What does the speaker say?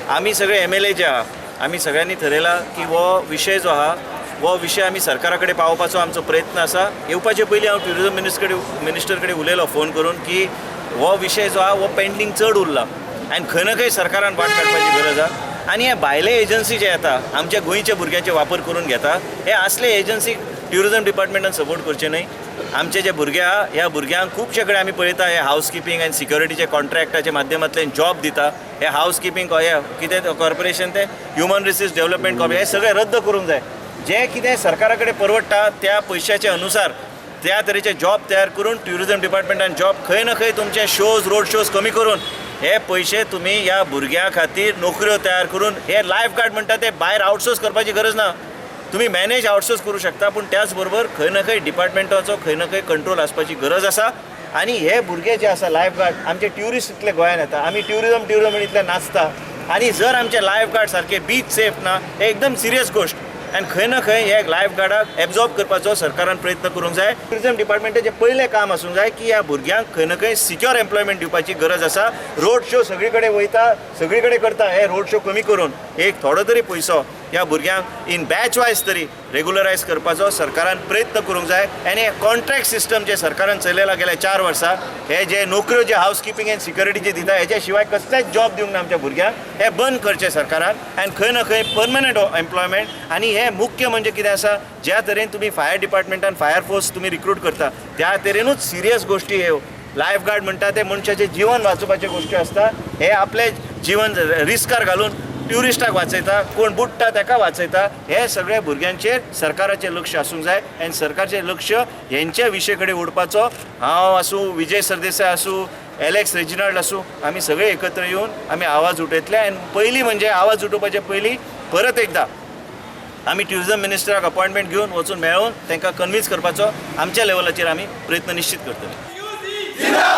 आमी सगळे MLA जे आहा आमी सगळ्यांनी ठरयला की वो विशय जो आहा वो विशय आमी सरकारा कडेन पावोवपाचो आमचो प्रयत्न आसा। येवपाचे पयलीं हांव ट्युरिजम मिनिस्टर कडेन उलयलो फोन करून की वो विशय जो आहा वो पेंडिंग चड उरला आनी खंय ना खंय सरकारान वाट काडपाची गरज आहा। आनी हे भायले एजन्सी जे येता आमच्या गोंयच्या भुरग्यांचे वापर करून घेता हे असले एजन्सीक ट्युरिजम डिपार्टमेंटान सपोर्ट करचे न्हय। आमचे जे भुरगे आहा ह्या भुरग्यांक खुबशे कडेन आमी पळयता हे हावसकिपींग आनी सिक्युरिटीचे कॉन्ट्रॅक्टाच्या माध्यमांतल्यान जॉब दिता। हे हावसकिपींग हे कितें कॉर्पोरेशन ते ह्युमन रिसोर्स डेव्हलपमेंट कॉर्पोरेशन हे सगळे रद्द करूंक जाय। जे कितें सरकारा कडेन परवडटा त्या पयशाच्या अनुसार त्या तरेचे जॉब तयार करून ट्युरिजम डिपार्टमेंटान जॉब खंय ना खंय तुमचे शोज रोड शोज कमी करून हे पयशे तुम्ही ह्या भुरग्यां खातीर नोकऱ्यो तयार करून हे लायफ गार्ड म्हणटा ते भायर आउटसोर्स करपाची गरज ना। तुम्ही मॅनेज आउटसोर्स करू शकता पूण त्याच बरोबर खंय ना खंय डिपार्टमेंटाचो खंय ना खंय कंट्रोल आसपाची गरज आसा। आनी हे भुरगे जे आसा लायफ गार्ड आमचे ट्युरिस्ट इतले गोंयांत येता आमी ट्युरिजम इतले नाचता आनी जर आमचे लायफ गार्ड सारके बीच सेफ ना हे एकदम सिरियस गोश्ट आनी खंय ना खंय हे लायफ गार्डाक एब्जॉर्ब करपाचो सरकारान प्रयत्न करूंक जाय। ट्युरिजम डिपार्टमेंटाचें पयलें काम आसूंक जाय की ह्या भुरग्यांक खंय ना खंय सिक्युअर एम्प्लॉयमेंट दिवपाची गरज आसा। रोड शो सगळी कडेन वयता सगळी कडेन करता हे रोड शो कमी करून एक थोडो तरी पयसो ह्या भुरग्यांक इन बॅच वायज तरी रेग्युलरायज करपाचो सरकारान प्रयत्न करूंक जाय। आनी हे कॉन्ट्रॅक्ट सिस्टम जे सरकारान चलयला गेल्या 4 वर्सां हे जे नोकऱ्यो जे हावसकिपींग एंड सिक्युरिटीचे दिता हेच्या शिवाय कसलेच जॉब दिवंक ना आमच्या भुरग्यांक हे बंद करचे सरकारान आनी खंय ना खंय परमनंट एम्प्लॉयमेंट। आनी हे मुख्य म्हणजे कितें आसा ज्या तरेन तुम्ही फायर डिपार्टमेंटान फायर फोर्स तुम्ही रिक्रूट करता त्या तरेनूच सिरियस गोष्टी हे लायफ गार्ड म्हणटा ते मनशाचें जीवन वाचोवपाच्यो गोश्टी आसता। हे आपले जीवन रिस्कार घालून ट्युरिस्टाक वाचयता कोण बुडटा ताका वाचयता हे सगळे भुरग्यांचेर सरकाराचें लक्ष आसूंक जाय आनी सरकारचें लक्ष हेंच्या विशय कडेन उडपाचो हांव आसूं विजय सरदेसाय आसूं एलेक्स रेजिनाल्ड आसूं आमी सगळे एकत्र येवन आमी आवाज उठयतले। आनी पयलीं म्हणजे आवाज उठोवपाचे पयलीं परत एकदा आमी ट्युरिजम मिनिस्टराक अपॉयंटमेंट घेवन वचून मेळोवन तांकां कन्विन्स करपाचो आमच्या लेवलाचेर आमी प्रयत्न निश्चित करतले।